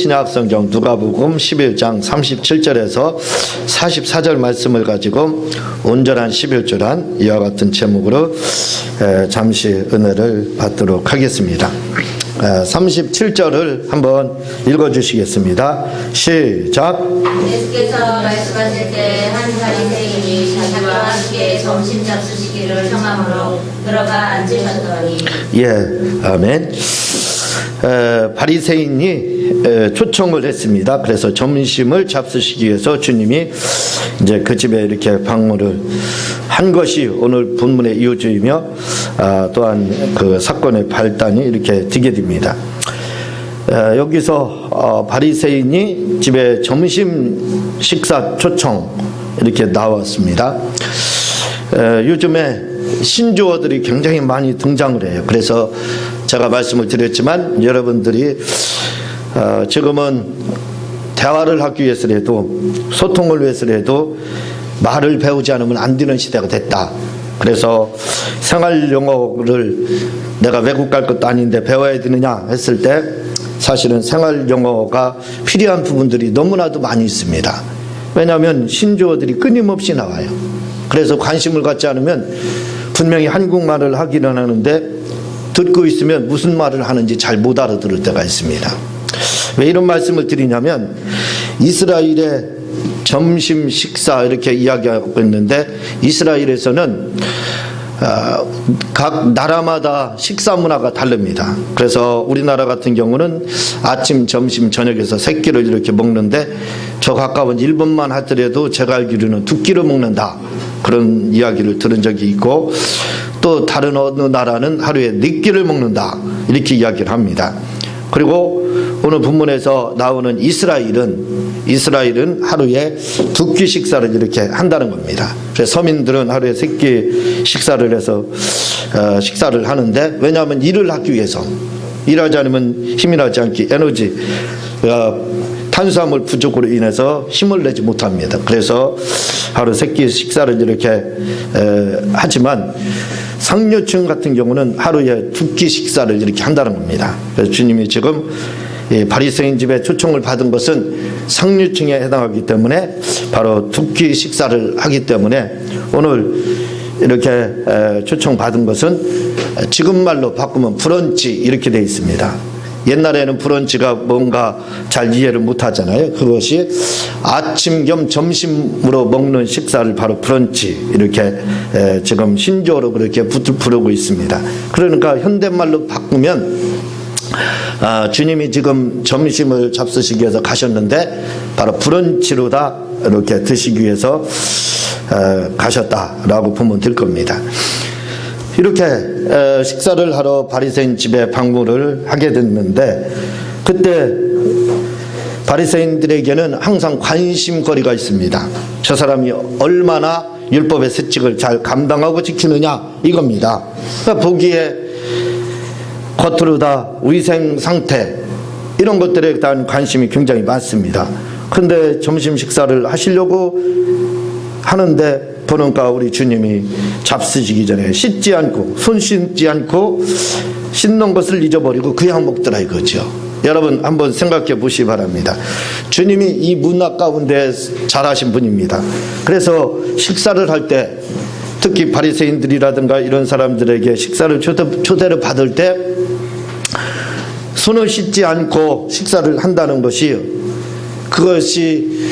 신약성경 누가복음 11장 37절에서 44절 말씀을 가지고 온전한 11조란 이와 같은 제목으로 잠시 은혜를 받도록 하겠습니다. 37절을 한번 읽어주시겠습니다. 시작. 예수께서 말씀하실 때 한 바리새인이 자기와 함께 점심 잡수시기를 청함으로 들어가 앉으셨더니. 아멘. 바리새인이 초청을 했습니다. 그래서 점심을 잡수시기 위해서 주님이 이제 그 집에 이렇게 방문을 한 것이 오늘 본문의 이유주이며 또한 그 사건의 발단이 이렇게 되게 됩니다. 여기서 바리새인이 집에 점심 식사 초청 이렇게 나왔습니다. 요즘에 신조어들이 굉장히 많이 등장을 해요. 그래서 제가 말씀을 드렸지만 여러분들이 지금은 대화를 하기 위해서라도 소통을 위해서라도 말을 배우지 않으면 안 되는 시대가 됐다. 그래서 생활 영어를 내가 외국 갈 것도 아닌데 배워야 되느냐 했을 때 사실은 생활 영어가 필요한 부분들이 너무나도 많이 있습니다. 왜냐하면 신조어들이 끊임없이 나와요. 그래서 관심을 갖지 않으면 분명히 한국말을 하기는 하는데 듣고 있으면 무슨 말을 하는지 잘 못 알아들을 때가 있습니다. 왜 이런 말씀을 드리냐면 이스라엘의 점심 식사 이렇게 이야기하고 있는데 이스라엘에서는 각 나라마다 식사 문화가 다릅니다. 그래서 우리나라 같은 경우는 아침, 점심, 저녁에서 세 끼를 이렇게 먹는데 저 가까운 일본만 하더라도 제가 알기로는 두 끼를 먹는다. 그런 이야기를 들은 적이 있고 또 다른 어느 나라는 하루에 네 끼를 먹는다. 이렇게 이야기를 합니다. 그리고 오늘 본문에서 나오는 이스라엘은 하루에 두 끼 식사를 이렇게 한다는 겁니다. 그래서 서민들은 하루에 세 끼 식사를 해서 식사를 하는데 왜냐하면 일을 하기 위해서 일하지 않으면 힘이 나지 않기 에너지 탄수화물 부족으로 인해서 힘을 내지 못합니다. 그래서 하루 세 끼 식사를 이렇게 하지만 상류층 같은 경우는 하루에 두 끼 식사를 이렇게 한다는 겁니다. 그래서 주님이 지금 바리새인 집에 초청을 받은 것은 상류층에 해당하기 때문에 바로 두 끼 식사를 하기 때문에 오늘 이렇게 초청받은 것은 지금 말로 바꾸면 브런치 이렇게 되어 있습니다. 옛날에는 브런치가 뭔가 잘 이해를 못하잖아요. 그것이 아침 겸 점심으로 먹는 식사를 바로 브런치 이렇게 지금 신조어로 그렇게 부르고 있습니다. 그러니까 현대말로 바꾸면 주님이 지금 점심을 잡수시기 위해서 가셨는데 바로 브런치로다 이렇게 드시기 위해서 가셨다라고 보면 될 겁니다. 이렇게 식사를 하러 바리새인 집에 방문을 하게 됐는데 그때 바리새인들에게는 항상 관심거리가 있습니다. 저 사람이 얼마나 율법의 세칙을 잘 감당하고 지키느냐 이겁니다. 그러니까 보기에 겉으로 다 위생 상태 이런 것들에 대한 관심이 굉장히 많습니다. 그런데 점심 식사를 하시려고 하는데 보니까 우리 주님이 잡수시기 전에 씻지 않고 손 씻지 않고 씻는 것을 잊어버리고 그냥 먹더라 이거죠. 여러분 한번 생각해 보시기 바랍니다. 주님이 이 문화 가운데 잘하신 분입니다. 그래서 식사를 할 때 특히 바리새인들이라든가 이런 사람들에게 식사를 초대를 받을 때 손을 씻지 않고 식사를 한다는 것이 그것이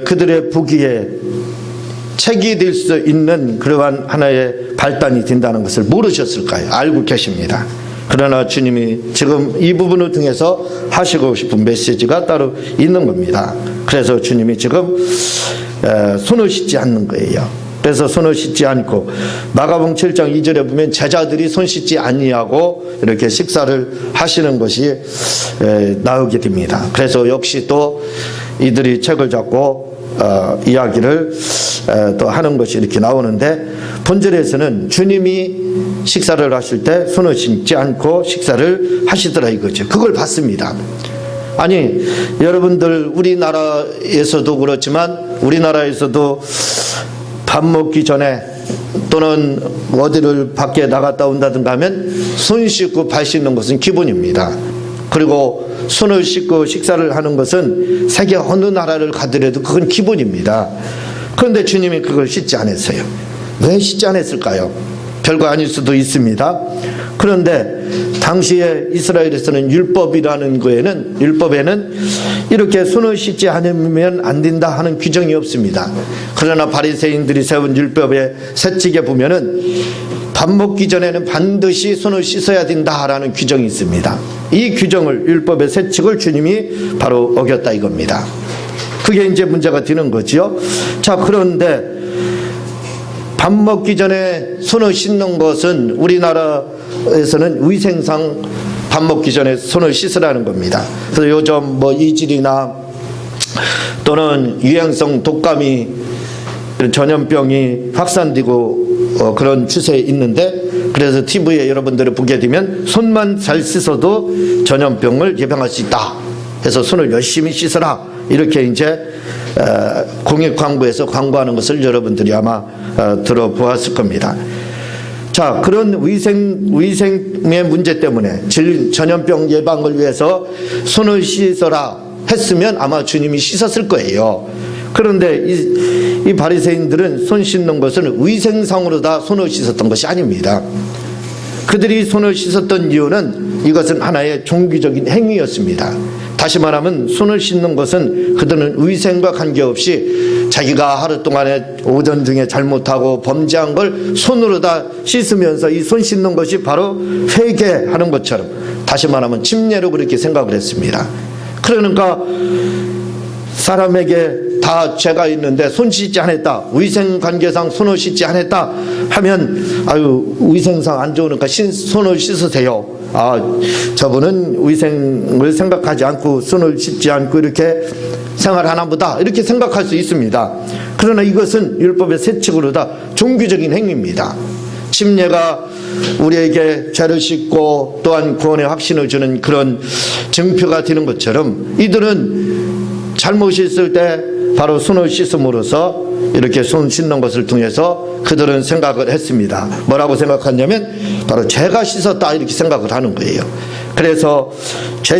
그들의 보기에 책이 될 수 있는 그러한 하나의 발단이 된다는 것을 모르셨을까요? 알고 계십니다. 그러나 주님이 지금 이 부분을 통해서 하시고 싶은 메시지가 따로 있는 겁니다. 그래서 주님이 지금 손을 씻지 않는 거예요. 그래서 손을 씻지 않고 마가복음 7장 2절에 보면 제자들이 손 씻지 아니하고 이렇게 식사를 하시는 것이 나오게 됩니다. 그래서 역시 또 이들이 책을 잡고 이야기를 또 하는 것이 이렇게 나오는데 본절에서는 주님이 식사를 하실 때 손을 씻지 않고 식사를 하시더라 이거죠. 그걸 봤습니다. 아니 여러분들 우리나라에서도 그렇지만 우리나라에서도 밥 먹기 전에 또는 어디를 밖에 나갔다 온다든가 하면 손 씻고 발 씻는 것은 기본입니다. 그리고 손을 씻고 식사를 하는 것은 세계 어느 나라를 가더라도 그건 기본입니다. 그런데 주님이 그걸 씻지 않았어요. 왜 씻지 않았을까요? 별거 아닐 수도 있습니다. 그런데 당시에 이스라엘에서는 율법에는 이렇게 손을 씻지 않으면 안 된다 하는 규정이 없습니다. 그러나 바리새인들이 세운 율법의 세칙에 보면은 밥 먹기 전에는 반드시 손을 씻어야 된다라는 규정이 있습니다. 이 규정을, 율법의 세칙을 주님이 바로 어겼다 이겁니다. 그게 이제 문제가 되는 거죠. 자, 그런데 밥 먹기 전에 손을 씻는 것은 우리나라에서는 위생상 밥 먹기 전에 손을 씻으라는 겁니다. 그래서 요즘 뭐 이질이나 또는 유행성 독감이 전염병이 확산되고 그런 추세에 있는데, 그래서 TV에 여러분들이 보게 되면 손만 잘 씻어도 전염병을 예방할 수 있다 해서 손을 열심히 씻어라 이렇게 이제 공익 광고에서 광고하는 것을 여러분들이 아마 들어보았을 겁니다. 자, 그런 위생의 문제 때문에 전염병 예방을 위해서 손을 씻어라 했으면 아마 주님이 씻었을 거예요. 그런데 이 바리새인들은 손 씻는 것은 위생상으로 다 손을 씻었던 것이 아닙니다. 그들이 손을 씻었던 이유는 이것은 하나의 종교적인 행위였습니다. 다시 말하면 손을 씻는 것은 그들은 위생과 관계없이 자기가 하루 동안에 오전 중에 잘못하고 범죄한 걸 손으로 다 씻으면서 이 손 씻는 것이 바로 회개하는 것처럼, 다시 말하면 침례로 그렇게 생각을 했습니다. 그러니까 사람에게 다 죄가 있는데 손 씻지 않았다, 위생 관계상 손을 씻지 않았다 하면 아유 위생상 안 좋으니까 손을 씻으세요. 아, 저분은 위생을 생각하지 않고 손을 씻지 않고 이렇게 생활하나 보다 이렇게 생각할 수 있습니다. 그러나 이것은 율법의 세칙으로 다 종교적인 행위입니다. 침례가 우리에게 죄를 씻고 또한 구원의 확신을 주는 그런 증표가 되는 것처럼 이들은 잘못이 있을 때 바로 손을 씻음으로써 이렇게 손 씻는 것을 통해서 그들은 생각을 했습니다. 뭐라고 생각하냐면 바로 죄가 씻었다 이렇게 생각을 하는 거예요. 그래서 죄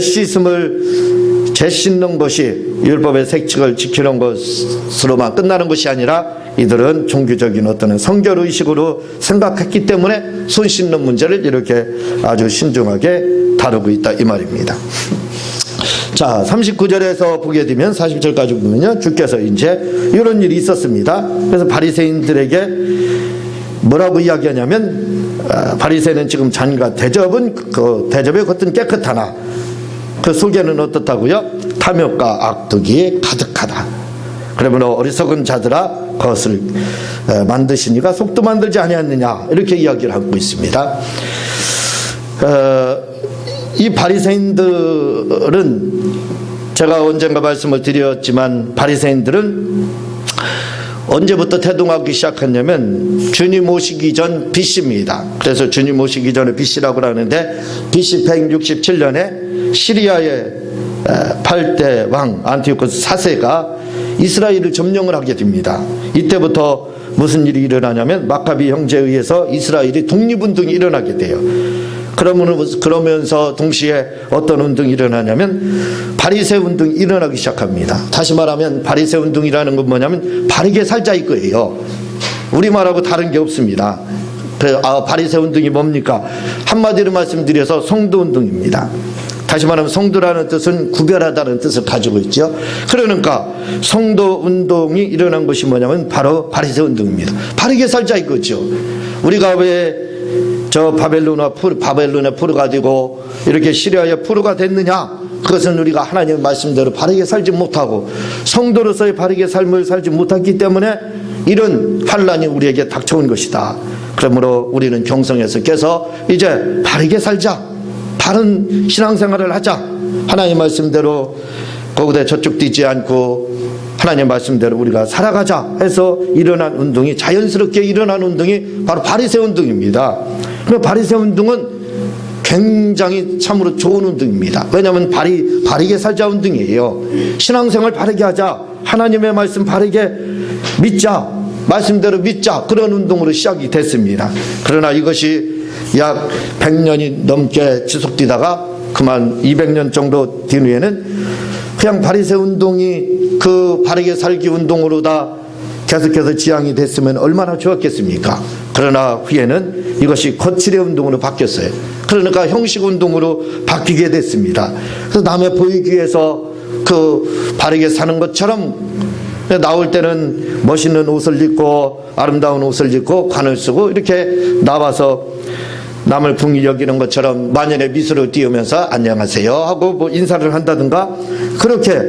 씻는 것이 율법의 색칙을 지키는 것으로만 끝나는 것이 아니라 이들은 종교적인 어떤 성결의식으로 생각했기 때문에 손 씻는 문제를 이렇게 아주 신중하게 다루고 있다 이 말입니다. 자, 39절에서 보게 되면 40절까지 보면요, 주께서 이제 이런 일이 있었습니다. 그래서 바리새인들에게 뭐라고 이야기하냐면, 바리새인은 지금 잔과 대접은 그 대접의 겉은 깨끗하나 그 속에는 어떻다고요? 탐욕과 악독이 가득하다. 그러면 어리석은 자들아 그것을 만드시니가 속도 만들지 아니었느냐 이렇게 이야기를 하고 있습니다. 이 바리새인들은 제가 언젠가 말씀을 드렸지만 바리새인들은 언제부터 태동하기 시작했냐면 주님 오시기 전 BC입니다. 그래서 주님 오시기 전에 BC라고 하는데 BC 167년에 시리아의 8대 왕 안티오코스 4세가 이스라엘을 점령을 하게 됩니다. 이때부터 무슨 일이 일어나냐면 마카비 형제에 의해서 이스라엘이 독립운동이 일어나게 돼요. 그러면서 동시에 어떤 운동이 일어나냐면 바리새 운동이 일어나기 시작합니다. 다시 말하면 바리새 운동이라는 건 뭐냐면 바르게 살자 이거예요. 우리말하고 다른 게 없습니다. 바리새 운동이 뭡니까? 한마디로 말씀드려서 성도 운동입니다. 다시 말하면 성도라는 뜻은 구별하다는 뜻을 가지고 있죠. 그러니까 성도 운동이 일어난 것이 뭐냐면 바로 바리새 운동입니다. 바르게 살자 이거죠. 우리가 왜 저 바벨론에 포로가 되고 이렇게 시리아의 포로가 됐느냐? 그것은 우리가 하나님의 말씀대로 바르게 살지 못하고 성도로서의 바르게 삶을 살지 못했기 때문에 이런 환란이 우리에게 닥쳐온 것이다. 그러므로 우리는 경성에서 깨서 이제 바르게 살자, 바른 신앙생활을 하자, 하나님 말씀대로 거기에 저쪽되지 않고 하나님 말씀대로 우리가 살아가자 해서 일어난 운동이, 자연스럽게 일어난 운동이 바로 바리새 운동입니다. 그 바리새 운동은 굉장히 참으로 좋은 운동입니다. 왜냐하면 바르게 살자 운동이에요. 신앙생활 바르게 하자, 하나님의 말씀 바르게 믿자, 말씀대로 믿자, 그런 운동으로 시작이 됐습니다. 그러나 이것이 약 100년이 넘게 지속되다가 그만 200년 정도 뒤 후에는 그냥 바리새 운동이 그 바르게 살기 운동으로 다 계속해서 지향이 됐으면 얼마나 좋았겠습니까? 그러나 후에는 이것이 거칠의 운동으로 바뀌었어요. 그러니까 형식 운동으로 바뀌게 됐습니다. 그래서 남에 보이기 위해서 그 바르게 사는 것처럼 나올 때는 멋있는 옷을 입고 아름다운 옷을 입고 관을 쓰고 이렇게 나와서 남을 궁히 여기는 것처럼 만연의 미소를 띄우면서 안녕하세요 하고 뭐 인사를 한다든가 그렇게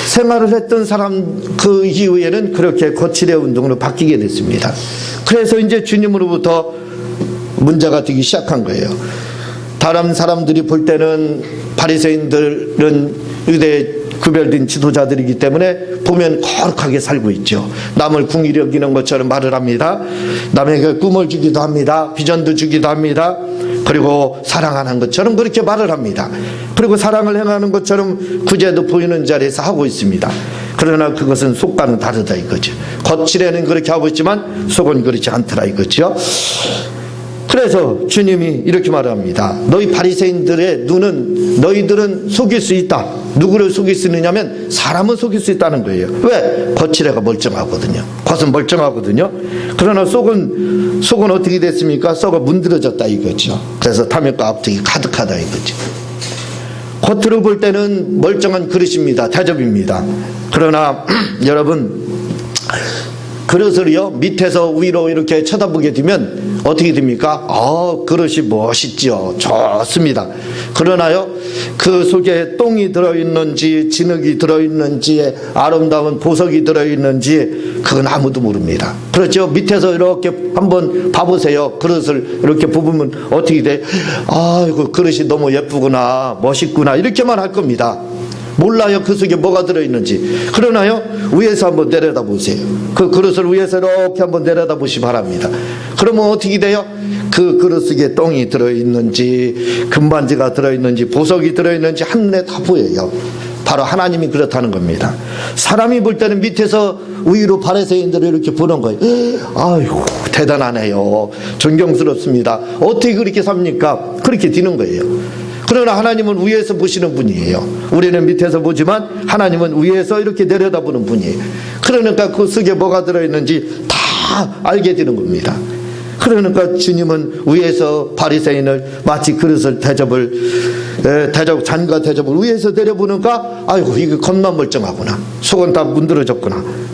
생활을 했던 사람 그 이후에는 그렇게 거칠의 운동으로 바뀌게 됐습니다. 그래서 이제 주님으로부터 문제가 되기 시작한 거예요. 다른 사람들이 볼 때는 바리새인들은 의대에 구별된 지도자들이기 때문에 보면 거룩하게 살고 있죠. 남을 궁히 여기는 것처럼 말을 합니다. 남에게 꿈을 주기도 합니다. 비전도 주기도 합니다. 그리고 사랑하는 것처럼 그렇게 말을 합니다. 그리고 사랑을 행하는 것처럼 구제도 보이는 자리에서 하고 있습니다. 그러나 그것은 속과는 다르다 이거죠. 겉이래는 그렇게 하고 있지만 속은 그렇지 않더라 이거죠. 그래서 주님이 이렇게 말합니다. 너희 바리새인들의 눈은 너희들은 속일 수 있다. 누구를 속일 수 있느냐면 사람은 속일 수 있다는 거예요. 왜? 겉이래가 멀쩡하거든요. 겉은 멀쩡하거든요. 그러나 속은 어떻게 됐습니까? 썩어 문드러졌다 이거죠. 그래서 탐욕과 압득이 가득하다 이거죠. 겉으로 볼 때는 멀쩡한 그릇입니다. 대접입니다. 그러나 여러분 그릇을요 밑에서 위로 이렇게 쳐다보게 되면 어떻게 됩니까? 그릇이 멋있죠. 좋습니다. 그러나요 그 속에 똥이 들어있는지 진흙이 들어있는지 아름다운 보석이 들어있는지 그건 아무도 모릅니다. 그렇죠? 밑에서 이렇게 한번 봐보세요. 그릇을 이렇게 뽑으면 어떻게 돼? 아이고 그릇이 너무 예쁘구나 멋있구나 이렇게만 할 겁니다. 몰라요 그 속에 뭐가 들어있는지. 그러나요 위에서 한번 내려다 보세요. 그 그릇을 위에서 이렇게 한번 내려다 보시 바랍니다. 그러면 어떻게 돼요? 그 그릇 속에 똥이 들어있는지 금반지가 들어있는지 보석이 들어있는지 한눈에 다 보여요. 바로 하나님이 그렇다는 겁니다. 사람이 볼 때는 밑에서 위로 바리새인들을 이렇게 보는 거예요. 아이고 대단하네요. 존경스럽습니다. 어떻게 그렇게 삽니까? 그렇게 되는 거예요. 그러나 하나님은 위에서 보시는 분이에요. 우리는 밑에서 보지만 하나님은 위에서 이렇게 내려다보는 분이에요. 그러니까 그 속에 뭐가 들어있는지 다 알게 되는 겁니다. 그러니까 주님은 위에서 바리새인을 마치 그릇을 잔과 대접을 위에서 내려보니까 아이고 이거 겉만 멀쩡하구나. 속은 다 문드러졌구나.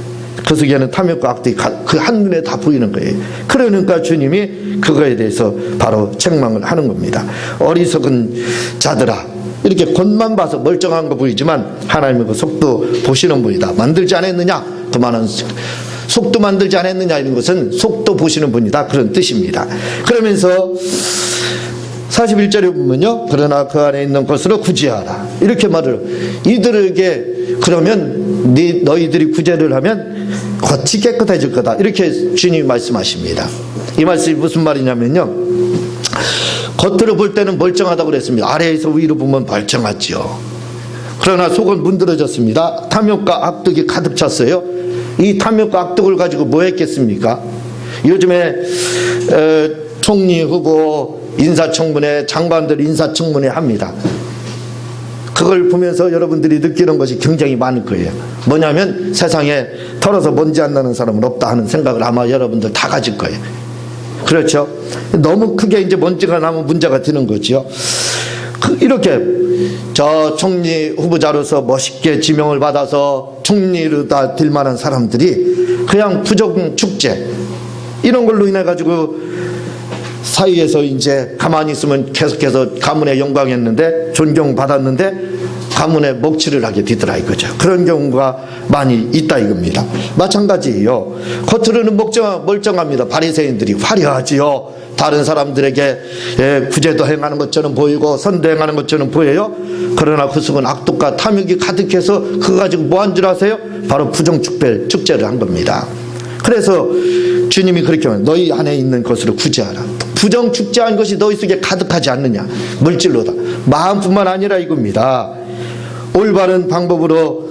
그 속에는 탐욕과 악들이 그 한눈에 다 보이는 거예요. 그러니까 주님이 그거에 대해서 바로 책망을 하는 겁니다. 어리석은 자들아 이렇게 겉만 봐서 멀쩡한 거 보이지만 하나님은 그 속도 보시는 분이다. 만들지 않았느냐? 그 말은 속도 만들지 않았느냐 이런 것은 속도 보시는 분이다 그런 뜻입니다. 그러면서 41절에 보면요 그러나 그 안에 있는 것으로 구제하라 이렇게 말을 이들에게 그러면 너희들이 구제를 하면 겉이 깨끗해질 거다 이렇게 주님이 말씀하십니다. 이 말씀이 무슨 말이냐면요 겉으로 볼 때는 멀쩡하다고 그랬습니다. 아래에서 위로 보면 멀쩡하죠. 그러나 속은 문드러졌습니다. 탐욕과 악독이 가득 찼어요. 이 탐욕과 악독을 가지고 뭐 했겠습니까? 요즘에 총리 후보 인사청문회 장관들 인사청문회 합니다. 그걸 보면서 여러분들이 느끼는 것이 굉장히 많을 거예요. 뭐냐면 세상에 털어서 먼지 안 나는 사람은 없다 하는 생각을 아마 여러분들 다 가질 거예요. 그렇죠? 너무 크게 이제 먼지가 나면 문제가 되는 거죠. 이렇게 저 총리 후보자로서 멋있게 지명을 받아서 총리로 다 될 만한 사람들이 그냥 부정 축제 이런 걸로 인해 가지고 사이에서 이제 가만히 있으면 계속해서 가문의 영광이었는데 존경받았는데 가문의 먹칠을 하게 되더라 이거죠. 그런 경우가 많이 있다 이겁니다. 마찬가지예요. 겉으로는 멀쩡합니다. 바리새인들이 화려하지요. 다른 사람들에게 구제도 행하는 것처럼 보이고 선도 행하는 것처럼 보여요. 그러나 그 속은 악독과 탐욕이 가득해서 그거 가지고 뭐 한 줄 아세요? 바로 부정축제를 한 겁니다. 그래서 주님이 그렇게 말해요. 너희 안에 있는 것으로 구제하라. 부정축제한 것이 너희 속에 가득하지 않느냐. 물질로다. 마음뿐만 아니라 이겁니다. 올바른 방법으로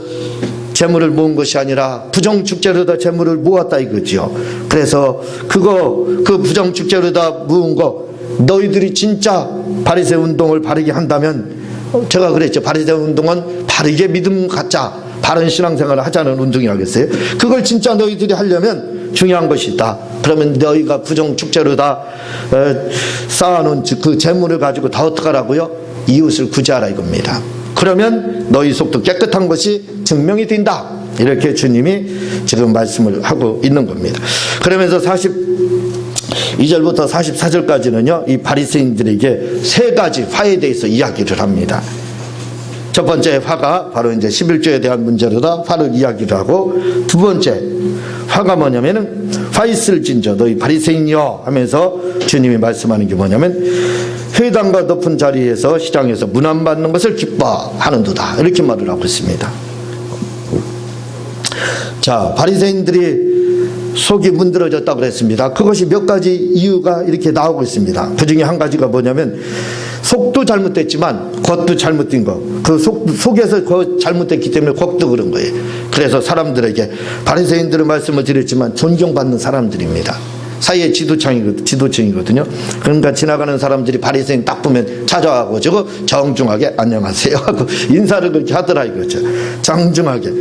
재물을 모은 것이 아니라 부정축제로다 재물을 모았다 이거죠. 그래서 그 부정축제로다 모은 거 너희들이 진짜 바리새인 운동을 바르게 한다면, 제가 그랬죠. 바리새인 운동은 바르게 믿음 갖자, 바른 신앙생활을 하자는 운동이라겠어요. 그걸 진짜 너희들이 하려면 중요한 것이 있다. 그러면 너희가 부정축제로 다 쌓아놓은 그 재물을 가지고 다 어떡하라고요? 이웃을 구제하라 이겁니다. 그러면 너희 속도 깨끗한 것이 증명이 된다. 이렇게 주님이 지금 말씀을 하고 있는 겁니다. 그러면서 42절부터 44절까지는요, 이 바리새인들에게 세 가지 화에 대해서 이야기를 합니다. 첫 번째 화가 바로 이제 11조에 대한 문제로다 화를 이야기를 하고, 두 번째 화가 뭐냐면은 화 있을 진저 너희 바리새인이여 하면서 주님이 말씀하는 게 뭐냐면, 회당과 높은 자리에서 시장에서 문안받는 것을 기뻐하는도다, 이렇게 말을 하고 있습니다. 자, 바리새인들이 속이 문드러졌다고 그랬습니다. 그것이 몇 가지 이유가 이렇게 나오고 있습니다. 그 중에 한 가지가 뭐냐면, 속도 잘못됐지만 겉도 잘못된 거, 그 속에서 잘못됐기 때문에 겉도 그런 거예요. 그래서 사람들에게, 바리새인들은 말씀을 드렸지만 존경받는 사람들입니다. 사이에 지도층이거든요. 그러니까 지나가는 사람들이 바리새인 딱 보면 찾아가고 저거 정중하게 안녕하세요 하고 인사를 그렇게 하더라 이거죠. 정중하게.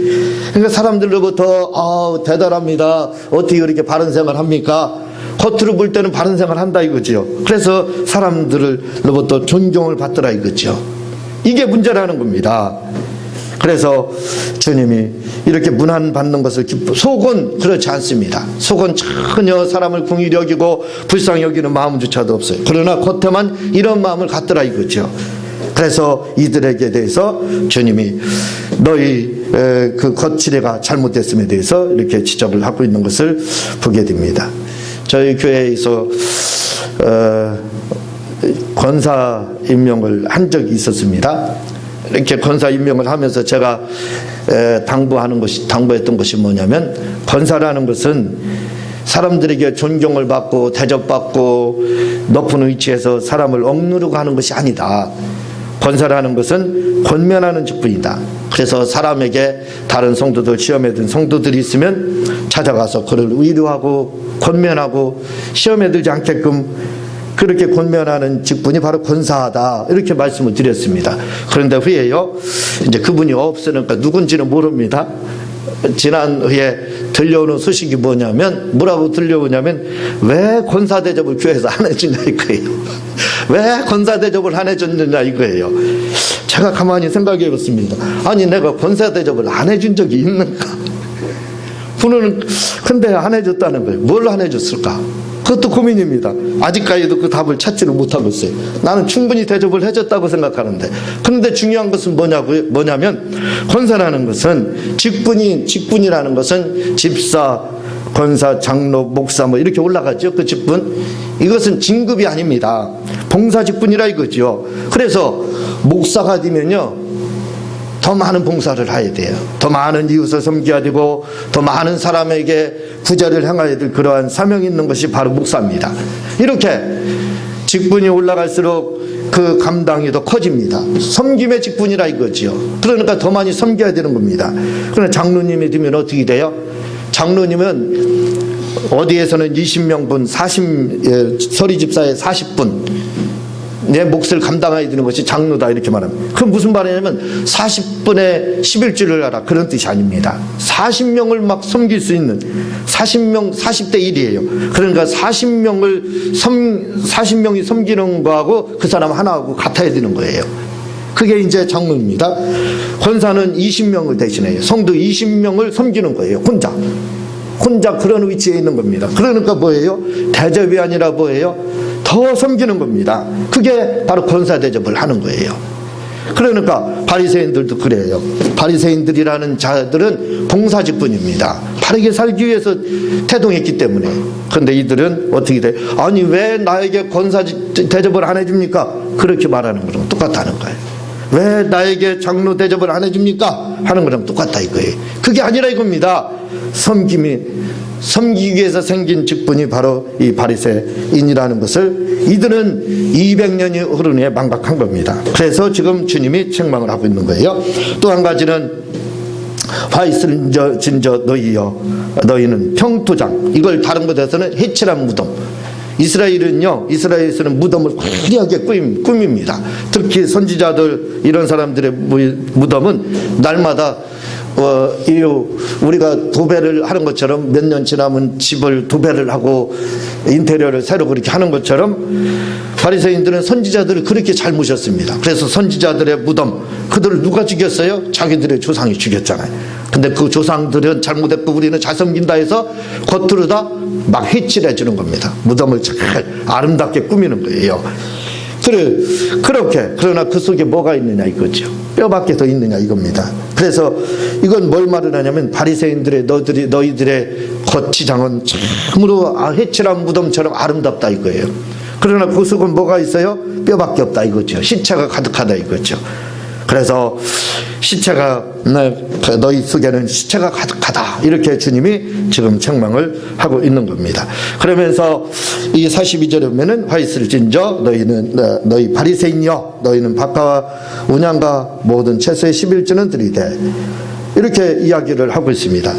그러니까 사람들로부터 대단합니다, 어떻게 그렇게 바른 생활 합니까? 겉으로 볼 때는 바른 생활 한다 이거죠. 그래서 사람들로부터 존경을 받더라 이거죠. 이게 문제라는 겁니다. 그래서 주님이 이렇게 문안받는 것을 속은 그렇지 않습니다. 속은 전혀 사람을 긍휼히 여기고 불쌍히 여기는 마음조차도 없어요. 그러나 겉에만 이런 마음을 갖더라 이거죠. 그래서 이들에게 대해서 주님이 너희 그 겉치레가 잘못됐음에 대해서 이렇게 지적을 하고 있는 것을 보게 됩니다. 저희 교회에서 권사 임명을 한 적이 있었습니다. 이렇게 권사 임명을 하면서 제가 당부했던 것이 뭐냐면, 권사라는 것은 사람들에게 존경을 받고 대접받고 높은 위치에서 사람을 억누르고 하는 것이 아니다. 권사라는 것은 권면하는 직분이다. 그래서 사람에게, 다른 성도들, 시험에 든 성도들이 있으면 찾아가서 그를 위로하고 권면하고 시험에 들지 않게끔 그렇게 권면하는 직분이 바로 권사하다, 이렇게 말씀을 드렸습니다. 그런데 후에요, 이제 그분이 없으니까 누군지는 모릅니다. 지난 후에 들려오는 소식이 뭐라고 들려오냐면, 왜 권사 대접을 교회에서 안 해주냐 이거예요. 왜 권사 대접을 안 해줬느냐 이거예요. 제가 가만히 생각해 봤습니다. 아니, 내가 권사 대접을 안 해준 적이 있는가? 분은 근데 안 해줬다는 거예요. 뭘 안 해줬을까? 그것도 고민입니다. 아직까지도 그 답을 찾지를 못하고 있어요. 나는 충분히 대접을 해줬다고 생각하는데. 그런데 중요한 것은 뭐냐면, 권사라는 것은 직분이라는 것은 집사, 권사, 장로, 목사 뭐 이렇게 올라가죠. 그 직분. 이것은 진급이 아닙니다. 봉사 직분이라 이거죠. 그래서 목사가 되면요, 더 많은 봉사를 해야 돼요. 더 많은 이웃을 섬겨야 되고, 더 많은 사람에게 구제를 행해야 될 그러한 사명이 있는 것이 바로 목사입니다. 이렇게 직분이 올라갈수록 그 감당이 더 커집니다. 섬김의 직분이라 이거지요. 그러니까 더 많이 섬겨야 되는 겁니다. 그러나 장로님이 되면 어떻게 돼요? 장로님은 어디에서는 20명분, 서리 집사의 40분, 내 몫을 감당해야 되는 것이 장로다, 이렇게 말합니다. 그건 무슨 말이냐면 40분의 11주를 하라, 그런 뜻이 아닙니다. 40명을 막 섬길 수 있는 40명, 40대 1이에요. 그러니까 40명이 섬기는 거하고 그 사람 하나하고 같아야 되는 거예요. 그게 이제 장로입니다. 권사는 20명을 대신해요. 성도 20명을 섬기는 거예요. 혼자 그런 위치에 있는 겁니다. 그러니까 뭐예요? 대접이 아니라 뭐예요? 더 섬기는 겁니다. 그게 바로 권사 대접을 하는 거예요. 그러니까 바리새인들도 그래요. 바리새인들이라는 자들은 봉사직분입니다. 바르게 살기 위해서 태동했기 때문에. 그런데 이들은 어떻게 돼? 아니, 왜 나에게 권사 대접을 안 해줍니까? 그렇게 말하는 거랑 똑같다는 거예요. 왜 나에게 장로 대접을 안 해줍니까? 하는 거랑 똑같다 이거예요. 그게 아니라 이겁니다. 섬기기 위해서 생긴 직분이 바로 이 바리새인이라는 것을 이들은 200년이 흐른 후에 망각한 겁니다. 그래서 지금 주님이 책망을 하고 있는 거예요. 또 한 가지는 화 있을 진저 너희여, 너희는 평토장, 이걸 다른 곳에서는 해칠한 무덤, 이스라엘에서는 무덤을 화려하게 꾸밉니다. 특히 선지자들 이런 사람들의 무덤은 날마다 우리가 도배를 하는 것처럼 몇 년 지나면 집을 도배를 하고 인테리어를 새로 그렇게 하는 것처럼 바리새인들은 선지자들을 그렇게 잘 모셨습니다. 그래서 선지자들의 무덤, 그들을 누가 죽였어요? 자기들의 조상이 죽였잖아요. 근데 그 조상들은 잘못했고 우리는 잘 섬긴다 해서 겉으로 다 막 해칠해 주는 겁니다. 무덤을 잘 아름답게 꾸미는 거예요. 그러나 그 속에 뭐가 있느냐 이거죠. 뼈밖에 더 있느냐 이겁니다. 그래서 이건 뭘 말을 하냐면 바리새인들의 너희들의 겉치장은 참으로 해칠한 무덤처럼 아름답다 이거예요. 그러나 그 속은 뭐가 있어요? 뼈밖에 없다 이거죠. 시체가 가득하다 이거죠. 그래서 너희 속에는 시체가 가득하다 이렇게 주님이 지금 책망을 하고 있는 겁니다. 그러면서 이 42절에 보면은 화 있을진저 너희 바리새인이여 너희는 박하와 운양과 모든 채소의 11조는 드리되 이렇게 이야기를 하고 있습니다.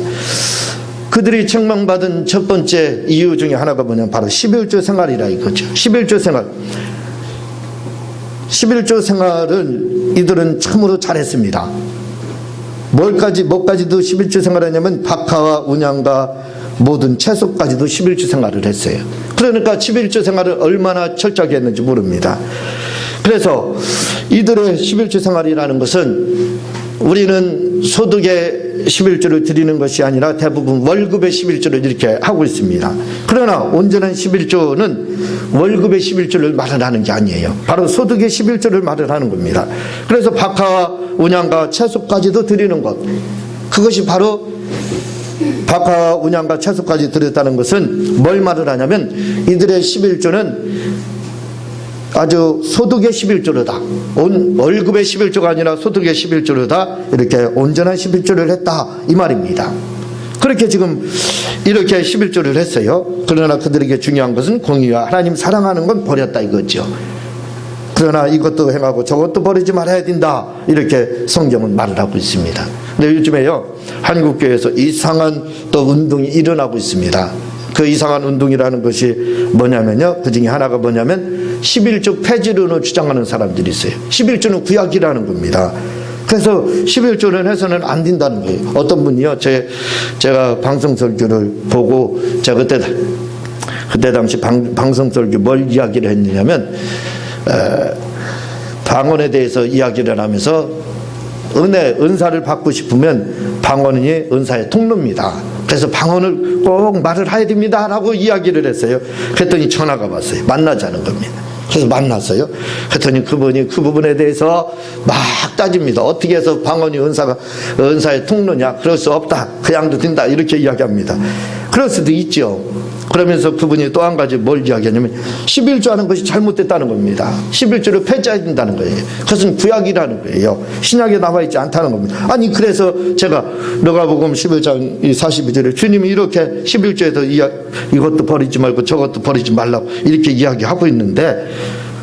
그들이 책망받은 첫 번째 이유 중에 하나가 뭐냐면 바로 11조 생활이라 이거죠. 11조 생활을 이들은 참으로 잘했습니다. 뭐까지도 11조 생활하냐면 박하와 운양과 모든 채소까지도 11조 생활을 했어요. 그러니까 11조 생활을 얼마나 철저하게 했는지 모릅니다. 그래서 이들의 11조 생활이라는 것은 우리는 소득의 11조를 드리는 것이 아니라 대부분 월급의 11조를 이렇게 하고 있습니다. 그러나 온전한 11조는 월급의 11조를 말을 하는 게 아니에요. 바로 소득의 11조를 말을 하는 겁니다. 그래서 박하와 운양과 채소까지도 드리는 것, 그것이 바로 박하와 운양과 채소까지 드렸다는 것은 뭘 말을 하냐면 이들의 11조는 아주 소득의 11조로다. 월급의 11조가 아니라 소득의 11조로다. 이렇게 온전한 11조를 했다. 이 말입니다. 그렇게 지금 이렇게 11조를 했어요. 그러나 그들에게 중요한 것은 공의와 하나님 사랑하는 건 버렸다 이거죠. 그러나 이것도 행하고 저것도 버리지 말아야 된다. 이렇게 성경은 말을 하고 있습니다. 근데 요즘에요, 한국교회에서 이상한 또 운동이 일어나고 있습니다. 그 이상한 운동이라는 것이 뭐냐면요, 그 중에 하나가 뭐냐면 11조 폐지론을 주장하는 사람들이 있어요. 11조는 구약이라는 겁니다. 그래서 11조는 해서는 안 된다는 거예요. 어떤 분이요, 제가 방송설교를 보고 제가 그때 당시 방송설교 뭘 이야기를 했느냐면 방언에 대해서 이야기를 하면서 은사를 받고 싶으면 방언이 은사의 통로입니다. 그래서 방언을 꼭 말을 해야 됩니다 라고 이야기를 했어요. 그랬더니 전화가 왔어요. 만나자는 겁니다. 그래서 만났어요. 그랬더니 그분이 그 부분에 대해서 막 따집니다. 어떻게 해서 방언이 은사의 통로냐? 그럴 수 없다. 그냥도 된다. 이렇게 이야기합니다. 그럴 수도 있죠. 그러면서 그분이 또 한 가지 뭘 이야기하냐면 11조 하는 것이 잘못됐다는 겁니다. 11조를 폐지해야 된다는 거예요. 그것은 구약이라는 거예요. 신약에 남아있지 않다는 겁니다. 아니 그래서 제가 누가복음 11장 42절에 주님이 이렇게 11조에서 이것도 버리지 말고 저것도 버리지 말라고 이렇게 이야기하고 있는데,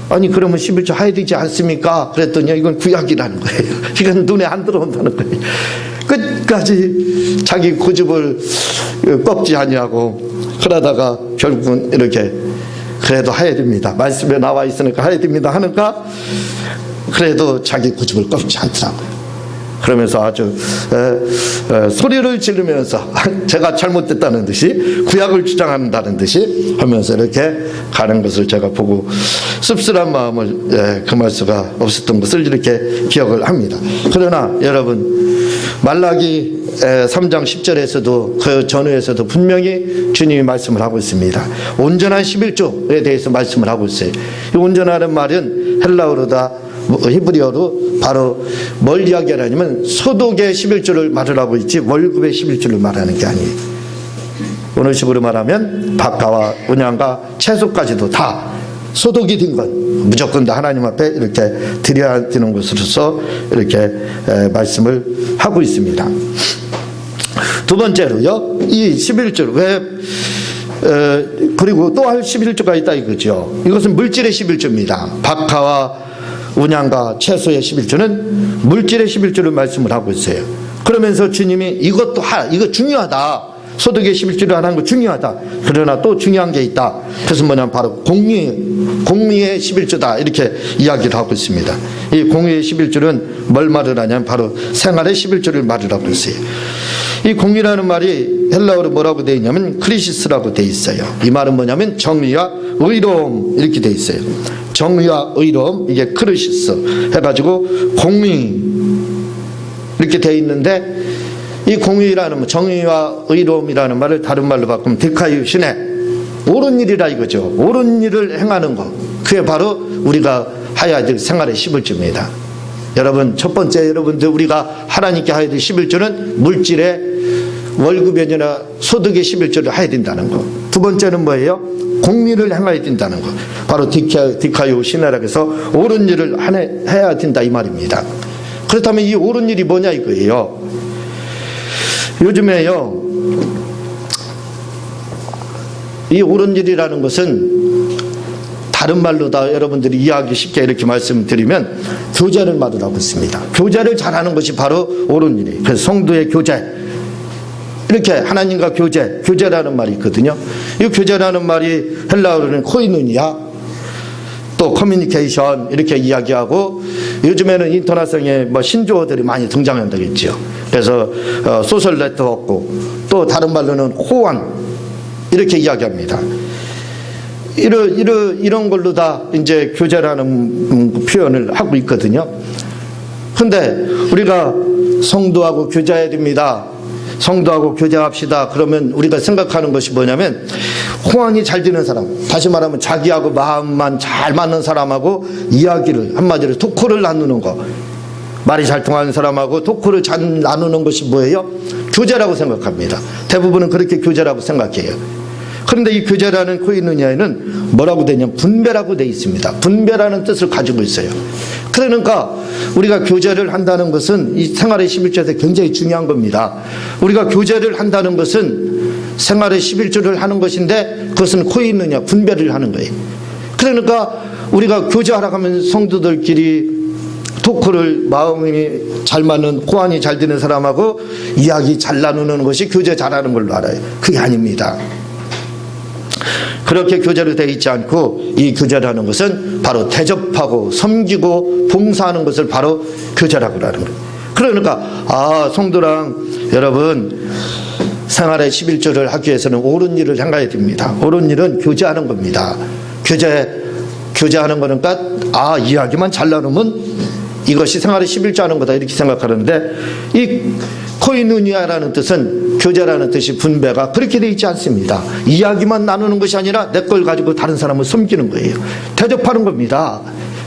아니 그러면 11조 해야 되지 않습니까? 그랬더니 이건 구약이라는 거예요. 이건 눈에 안 들어온다는 거예요. 끝까지 자기 고집을 꺾지 아니하고 그러다가 결국은 이렇게 그래도 해야 됩니다. 말씀에 나와 있으니까 해야 됩니다 하니까 그래도 자기 고집을 꺾지 않더라고요. 그러면서 아주 소리를 지르면서 제가 잘못됐다는 듯이 구약을 주장한다는 듯이 하면서 이렇게 가는 것을 제가 보고 씁쓸한 마음을 금할 수가 없었던 것을 이렇게 기억을 합니다. 그러나 여러분, 말라기 3장 10절에서도 그 전후에서도 분명히 주님이 말씀을 하고 있습니다. 온전한 11조에 대해서 말씀을 하고 있어요. 이 온전하는 말은 헬라어로다 히브리어로 바로 뭘 이야기하냐면 소득의 11조를 말을 하고 있지 월급의 11조를 말하는 게 아니에요. 오늘 식으로 말하면 박하와 운양과 채소까지도 다 소득이 된 것 무조건 다 하나님 앞에 이렇게 드려야 되는 것으로서 이렇게 말씀을 하고 있습니다. 두 번째로요, 이 11조를 그리고 또 할 11조가 있다 이거죠. 이것은 물질의 11조입니다. 박하와 운양과 채소의 11조는 물질의 11조를 말씀을 하고 있어요. 그러면서 주님이 이거 중요하다. 소득의 11조를 하는 거 중요하다. 그러나 또 중요한 게 있다. 그것은 뭐냐면 바로 공의의 11조다. 이렇게 이야기를 하고 있습니다. 이 공의의 11조는 뭘 말을 하냐면 바로 생활의 11조를 말을 하고 있어요. 이 공의라는 말이 헬라어로 뭐라고 되어 있냐면 크리시스라고 되어 있어요. 이 말은 뭐냐면 정의와 의로움 이렇게 되어 있어요. 정의와 의로움, 이게 크리시스 해가지고 공의 이렇게 되어 있는데, 이 공의라는 정의와 의로움이라는 말을 다른 말로 바꾸면 디카이우시네, 옳은 일이라 이거죠. 옳은 일을 행하는 것, 그게 바로 우리가 해야 될 생활의 11조입니다. 여러분, 첫 번째 여러분들 우리가 하나님께 해야 될 11조는 물질의 월급연이나 소득의 11조를 해야 된다는 것. 두 번째는 뭐예요? 공의를 행해야 된다는 것. 바로 디카이오시네라고 해서 옳은 일을 해야 된다 이 말입니다. 그렇다면 이 옳은 일이 뭐냐 이거예요. 요즘에요, 이 옳은 일이라는 것은 다른 말로 다 여러분들이 이해하기 쉽게 이렇게 말씀드리면 교제를 말을 하고 있습니다. 교제를 잘하는 것이 바로 옳은 일이에요. 그래서 성도의 교제, 이렇게 하나님과 교제라는 말이 있거든요. 이 교제라는 말이 헬라어로는 코이누니아, 또 커뮤니케이션 이렇게 이야기하고, 요즘에는 인터넷상에 뭐 신조어들이 많이 등장한다겠죠. 그래서 소셜 네트워크, 또 다른 말로는 호환 이렇게 이야기합니다. 이런 걸로 다 이제 교제라는 표현을 하고 있거든요. 근데 우리가 성도하고 교제해야 됩니다. 성도하고 교제합시다. 그러면 우리가 생각하는 것이 뭐냐면, 호환이 잘 되는 사람, 다시 말하면 자기하고 마음만 잘 맞는 사람하고 이야기를, 한마디로 토크를 나누는 거, 말이 잘 통하는 사람하고 토크를 잘 나누는 것이 뭐예요? 교제라고 생각합니다. 대부분은 그렇게 교제라고 생각해요. 그런데 이 교제라는 코이누니아에는 뭐라고 되냐면 분배라고 되어 있습니다. 분배라는 뜻을 가지고 있어요. 그러니까 우리가 교제를 한다는 것은 이 생활의 11조에서 굉장히 중요한 겁니다. 우리가 교제를 한다는 것은 생활의 11조를 하는 것인데, 그것은 코이누니아, 분배를 하는 거예요. 그러니까 우리가 교제하러 가면 성도들끼리 토크를, 마음이 잘 맞는, 호환이 잘 되는 사람하고 이야기 잘 나누는 것이 교제 잘하는 걸로 알아요. 그게 아닙니다. 그렇게 교제로 되어 있지 않고, 이 교제라는 것은 바로 대접하고 섬기고 봉사하는 것을 바로 교제라고 하는 거예요. 그러니까 성도랑 여러분 생활의 11조를 하기 위해서는 옳은 일을 행해야 됩니다. 옳은 일은 교제하는 겁니다. 교제하는 거니까 이야기만 잘 나누면 이것이 생활의 11조 하는 거다 이렇게 생각하는데, 이 코이누니아라는 뜻은, 교제라는 뜻이 분배가 그렇게 되어 있지 않습니다. 이야기만 나누는 것이 아니라 내 걸 가지고 다른 사람을 섬기는 거예요. 대접하는 겁니다.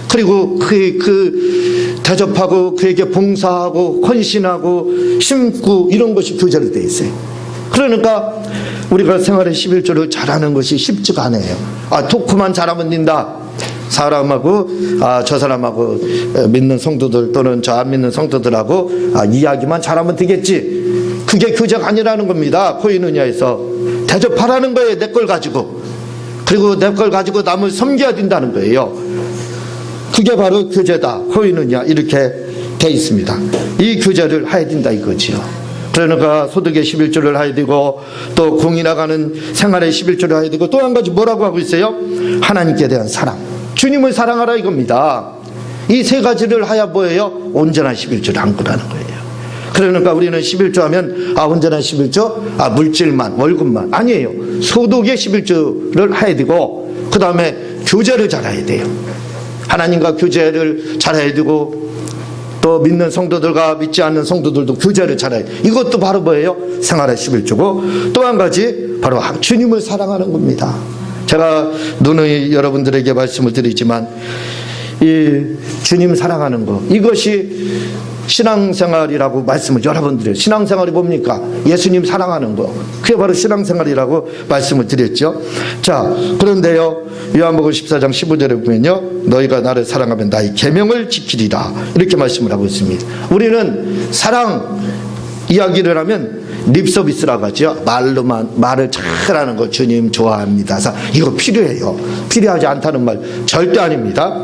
그리고 그 대접하고 그에게 봉사하고 헌신하고 심고, 이런 것이 교제로 되어 있어요. 그러니까 우리가 생활의 11조를 잘하는 것이 쉽지가 않아요. 토크만 잘하면 된다. 사람하고 저 사람하고 믿는 성도들 또는 저 안 믿는 성도들하고 이야기만 잘하면 되겠지. 그게 교제가 아니라는 겁니다. 코이누니아에서 대접하라는 거예요. 내 걸 가지고. 그리고 내 걸 가지고 남을 섬겨야 된다는 거예요. 그게 바로 교제다. 코이누니아 이렇게 돼 있습니다. 이 교제를 해야 된다 이거지요. 그러니까 소득의 11조를 해야 되고, 또 공이 나가는 생활의 11조를 해야 되고, 또 한 가지 뭐라고 하고 있어요? 하나님께 대한 사랑, 주님을 사랑하라 이겁니다. 이 세 가지를 하야 뭐예요? 온전한 11조를 한 거라는 거예요. 그러니까 우리는 11조 하면 온전한 11조? 물질만, 월급만. 아니에요. 소득의 11조를 해야 되고, 그 다음에 교제를 잘해야 돼요. 하나님과 교제를 잘해야 되고, 또 믿는 성도들과 믿지 않는 성도들도 교제를 잘해야 돼요. 이것도 바로 뭐예요? 생활의 11조고, 또 한 가지 바로 주님을 사랑하는 겁니다. 제가 누누이 여러분들에게 말씀을 드리지만, 이 주님 사랑하는 것, 이것이 신앙생활이라고 말씀을 여러 번 드려요. 신앙생활이 뭡니까? 예수님 사랑하는 거, 그게 바로 신앙생활이라고 말씀을 드렸죠. 자, 그런데요, 요한복음 14장 15절에 보면요, 너희가 나를 사랑하면 나의 계명을 지키리라 이렇게 말씀을 하고 있습니다. 우리는 사랑 이야기를 하면 립서비스라고 하죠. 말을 잘하는 거, 주님 좋아합니다. 이거 필요해요. 필요하지 않다는 말 절대 아닙니다.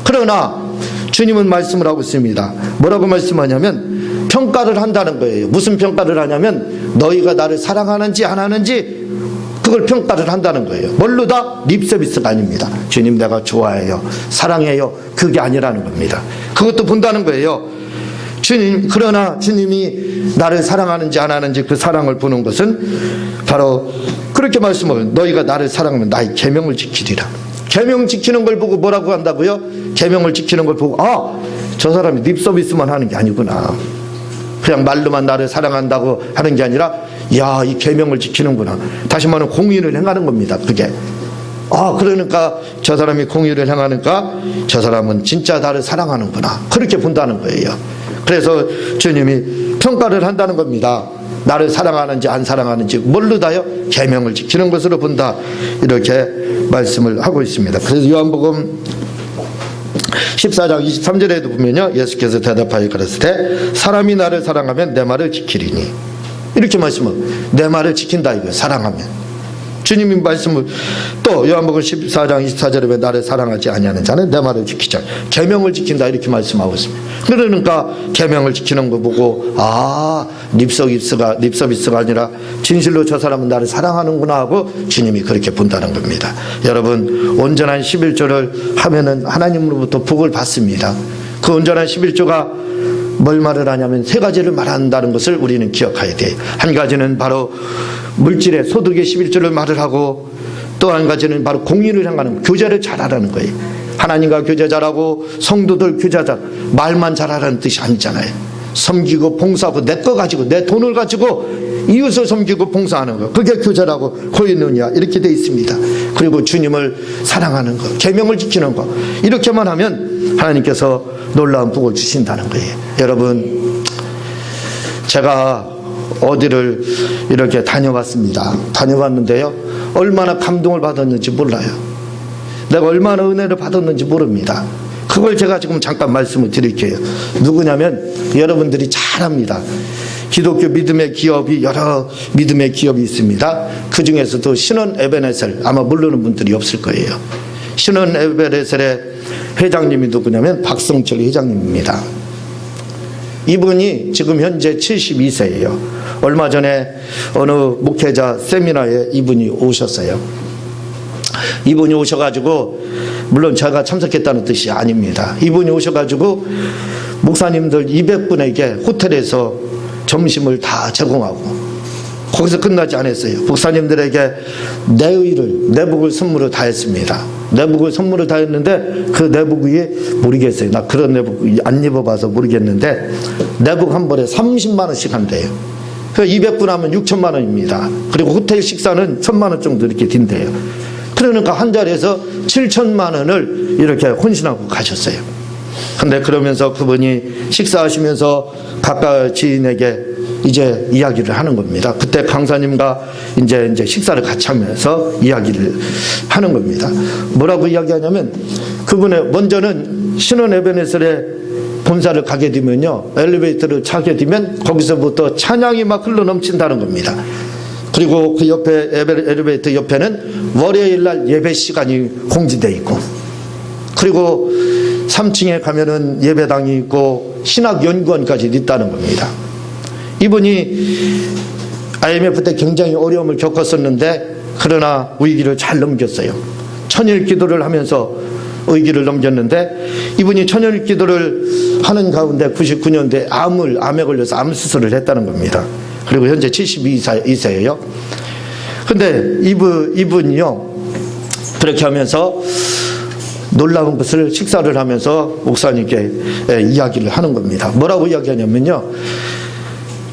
그러나 주님은 말씀을 하고 있습니다. 뭐라고 말씀하냐면 평가를 한다는 거예요. 무슨 평가를 하냐면 너희가 나를 사랑하는지 안 하는지 그걸 평가를 한다는 거예요. 뭘로 다? 립서비스가 아닙니다. 주님 내가 좋아해요, 사랑해요, 그게 아니라는 겁니다. 그것도 본다는 거예요. 주님, 그러나 주님이 나를 사랑하는지 안 하는지 그 사랑을 보는 것은 바로 그렇게 말씀하고 너희가 나를 사랑하면 나의 계명을 지키리라. 계명 지키는 걸 보고 뭐라고 한다고요? 계명을 지키는 걸 보고 저 사람이 립서비스만 하는 게 아니구나, 그냥 말로만 나를 사랑한다고 하는 게 아니라 야, 이 계명을 지키는구나, 다시 말하면 공의를 행하는 겁니다. 그게 그러니까 저 사람이 공의를 행하니까 저 사람은 진짜 나를 사랑하는구나, 그렇게 본다는 거예요. 그래서 주님이 평가를 한다는 겁니다. 나를 사랑하는지 안 사랑하는지 뭘로 다요? 계명을 지키는 것으로 본다, 이렇게 말씀을 하고 있습니다. 그래서 요한복음 14장 23절에도 보면요, 예수께서 대답하여 가라사대 사람이 나를 사랑하면 내 말을 지키리니, 이렇게 말씀을, 내 말을 지킨다 이거예요. 사랑하면. 주님이 말씀을 또 요한복음 14장 24절에 왜 나를 사랑하지 아니하는 자는 내 말을 지키자, 계명을 지킨다, 이렇게 말씀하고 있습니다. 그러니까 계명을 지키는 거 보고 립서비스가 아니라 진실로 저 사람은 나를 사랑하는구나 하고 주님이 그렇게 본다는 겁니다. 여러분, 온전한 11조를 하면은 하나님으로부터 복을 받습니다. 그 온전한 11조가 뭘 말을 하냐면 세 가지를 말한다는 것을 우리는 기억해야 돼요. 한 가지는 바로 물질의 소득의 11조를 말을 하고, 또 한 가지는 바로 공의를 향하는 교제를 잘하라는 거예요. 하나님과 교제 잘하고 성도들 교제 잘, 말만 잘하라는 뜻이 아니잖아요. 섬기고 봉사하고 내 거 가지고, 내 돈을 가지고 이웃을 섬기고 봉사하는 거, 그게 교제라고 고있느냐, 이렇게 돼 있습니다. 그리고 주님을 사랑하는 거, 계명을 지키는 거, 이렇게만 하면 하나님께서 놀라운 복을 주신다는 거예요. 여러분, 제가 어디를 이렇게 다녀봤는데요, 얼마나 감동을 받았는지 몰라요. 내가 얼마나 은혜를 받았는지 모릅니다. 그걸 제가 지금 잠깐 말씀을 드릴게요. 누구냐면 여러분들이 잘 압니다. 기독교 믿음의 기업이 여러 믿음의 기업이 있습니다. 그 중에서도 신원 에베네셀, 아마 모르는 분들이 없을 거예요. 신원 에베네셀의 회장님이 누구냐면 박성철 회장님입니다. 이분이 지금 현재 72세예요. 얼마 전에 어느 목회자 세미나에 이분이 오셨어요. 이분이 오셔가지고, 물론 제가 참석했다는 뜻이 아닙니다. 이분이 오셔가지고 목사님들 200분에게 호텔에서 점심을 다 제공하고, 거기서 끝나지 않았어요. 목사님들에게 내복을 선물로 다 했습니다. 내복을 선물을 다 했는데 그 내복 위에 모르겠어요. 나 그런 내복 안 입어봐서 모르겠는데 내복 한 벌에 30만 원씩 한대요. 그래서 200분 하면 6천만 원입니다. 그리고 호텔 식사는 1,000만 원 정도 이렇게 딘대요. 그러니까 한 자리에서 7천만 원을 이렇게 헌신하고 가셨어요. 근데 그러면서 그분이 식사하시면서 가까운 지인에게 이제 이야기를 하는 겁니다. 그때 강사님과 이제 식사를 같이 하면서 이야기를 하는 겁니다. 뭐라고 이야기하냐면, 그분의 먼저는 신원 에베네셀에 본사를 가게 되면요, 엘리베이터를 타게 되면 거기서부터 찬양이 막 흘러 넘친다는 겁니다. 그리고 그 옆에 엘리베이터 옆에는 월요일 날 예배 시간이 공지되어 있고, 그리고 3층에 가면은 예배당이 있고 신학연구원까지 있다는 겁니다. 이분이 IMF 때 굉장히 어려움을 겪었었는데, 그러나 위기를 잘 넘겼어요. 천일 기도를 하면서 위기를 넘겼는데, 이분이 천일 기도를 하는 가운데 99년도에 암에 걸려서 암 수술을 했다는 겁니다. 그리고 현재 72세예요. 근데 이분이요, 그렇게 하면서 놀라운 것을 식사를 하면서 목사님께 이야기를 하는 겁니다. 뭐라고 이야기하냐면요,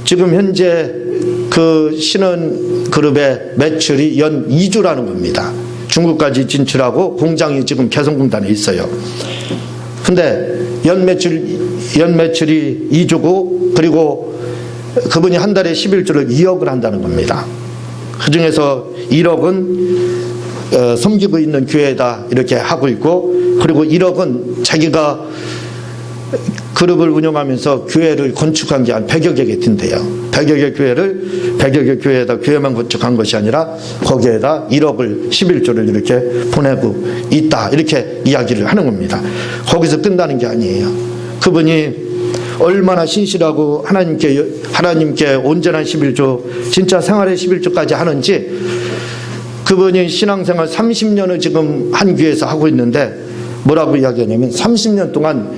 지금 현재 그 신원그룹의 매출이 연 2조라는 겁니다. 중국까지 진출하고 공장이 지금 개성공단에 있어요. 근데 연 매출이 2조고, 그리고 그분이 한 달에 11조를 2억을 한다는 겁니다. 그 중에서 1억은 섬기고 있는 교회에다 이렇게 하고 있고, 그리고 1억은 자기가 그룹을 운영하면서 교회를 건축한 게 한 100여 개가 든대요. 100여 개 교회에다 교회만 건축한 것이 아니라 거기에다 1억을 11조를 이렇게 보내고 있다, 이렇게 이야기를 하는 겁니다. 거기서 끝나는 게 아니에요. 그분이 얼마나 신실하고 하나님께 온전한 11조, 진짜 생활의 11조까지 하는지, 그분이 신앙생활 30년을 지금 한 교회에서 하고 있는데 뭐라고 이야기하냐면 30년 동안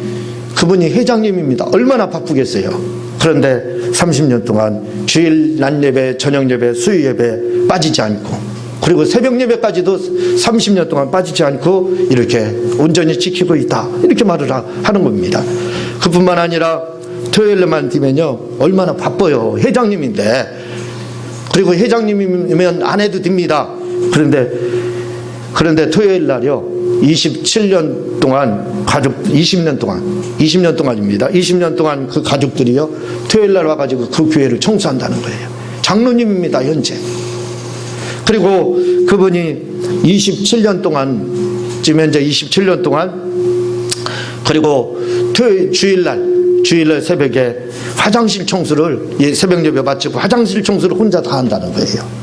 그분이 회장님입니다. 얼마나 바쁘겠어요. 그런데 30년 동안 주일 낮 예배, 저녁 예배, 수요 예배 빠지지 않고, 그리고 새벽 예배까지도 30년 동안 빠지지 않고 이렇게 온전히 지키고 있다, 이렇게 말을 하는 겁니다. 그뿐만 아니라 토요일에만 되면요 얼마나 바빠요. 회장님인데. 그리고 회장님이면 안 해도 됩니다. 그런데 토요일 날요 27년 동안 가족, 20년 동안입니다. 20년 동안 그 가족들이요 토요일 날 와가지고 그 교회를 청소한다는 거예요. 장로님입니다, 현재. 그리고 그분이 27년 동안, 지금 현재 27년 동안, 그리고 주일날 새벽에 화장실 청소를, 새벽 예배 마치고 화장실 청소를 혼자 다 한다는 거예요.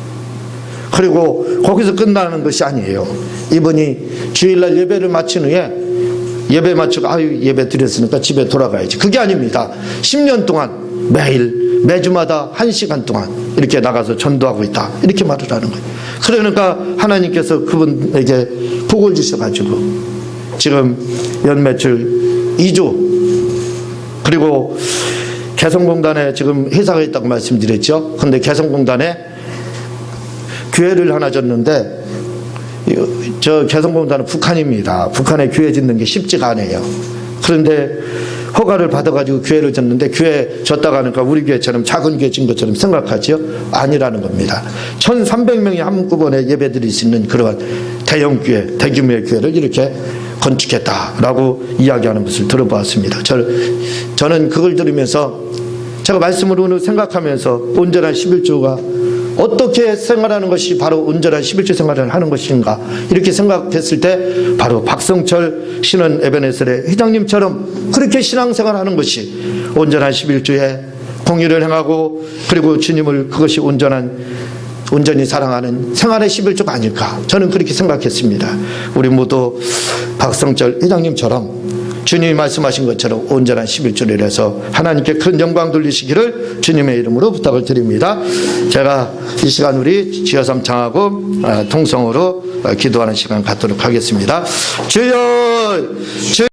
그리고 거기서 끝나는 것이 아니에요. 이분이 주일날 예배를 마친 후에 예배 마치고 예배 드렸으니까 집에 돌아가야지, 그게 아닙니다. 10년 동안 매주마다 1시간 동안 이렇게 나가서 전도하고 있다, 이렇게 말을 하는 거예요. 그러니까 하나님께서 그분에게 복을 주셔가지고 지금 연매출 2조, 그리고 개성공단에 지금 회사가 있다고 말씀드렸죠. 그런데 개성공단에 교회를 하나 졌는데, 저 개성공단은 북한입니다. 북한에 교회 짓는 게 쉽지가 않아요. 그런데 허가를 받아가지고 교회를 졌는데, 교회 졌다가 하니까 우리 교회처럼 작은 교회 진 것처럼 생각하지요? 아니라는 겁니다. 1300명이 한꺼번에 예배 드릴 수 있는 그러한 대형 교회, 대규모의 교회를 이렇게 건축했다라고 이야기하는 것을 들어보았습니다. 저는 그걸 들으면서 제가 말씀으로 생각하면서 온전한 11조가 어떻게 생활하는 것이 바로 온전한 11조 생활을 하는 것인가, 이렇게 생각했을 때 바로 박성철 신원 에베네셀의 회장님처럼 그렇게 신앙생활하는 것이 온전한 11조의 공의를 행하고, 그리고 주님을 그것이 온전히 사랑하는 생활의 11조가 아닐까, 저는 그렇게 생각했습니다. 우리 모두 박성철 회장님처럼 주님이 말씀하신 것처럼 온전한 11조를 해서 하나님께 큰 영광 돌리시기를 주님의 이름으로 부탁을 드립니다. 제가 이 시간 우리 지어삼 창하고 통성으로 기도하는 시간 갖도록 하겠습니다. 주여